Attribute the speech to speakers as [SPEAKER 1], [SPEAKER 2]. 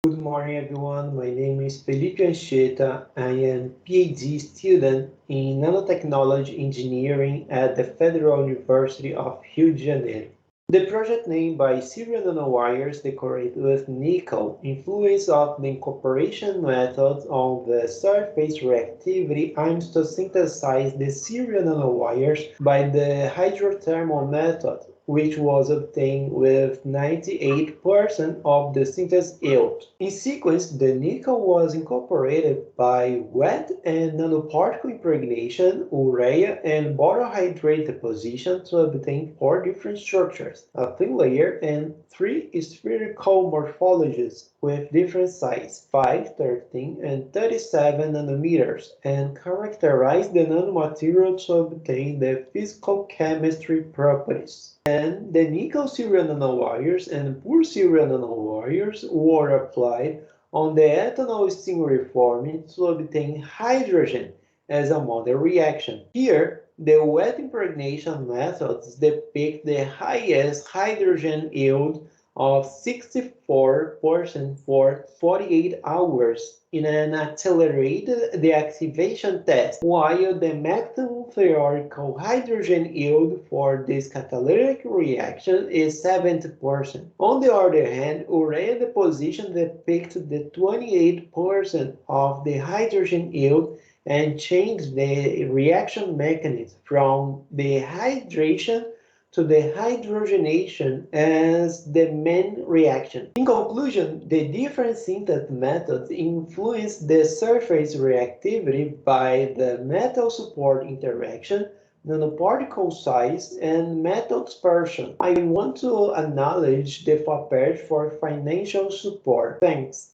[SPEAKER 1] Good morning, everyone. My name is Felipe Anchieta. I am PhD student in nanotechnology engineering at the Federal University of Rio de Janeiro. The project name by serial nanowires decorated with nickel influence of the incorporation method on the surface reactivity aims to synthesize the serial nanowires by the hydrothermal method, which was obtained with 98% of the synthesis yield. In sequence, the nickel was incorporated by wet and nanoparticle impregnation, urea, and borohydrate deposition to obtain four different structures, a thin layer, and three spherical morphologies with different sizes, 5, 13, and 37 nanometers, and characterize the nanomaterial to obtain the physicochemistry properties. And the nickel serial nanowires and pure serial nanowires were applied on the ethanol steam reforming to obtain hydrogen as a model reaction. Here, the wet impregnation methods depict the highest hydrogen yield of 64% for 48 hours in an accelerated deactivation test, while the maximum theoretical hydrogen yield for this catalytic reaction is 70%. On the other hand, urea deposition depicts the 28% of the hydrogen yield and change the reaction mechanism from the hydration to the hydrogenation as the main reaction. In conclusion, the different synthesis methods influence the surface reactivity by the metal support interaction, nanoparticle size, and metal dispersion. I want to acknowledge the FAPERT for financial support. Thanks.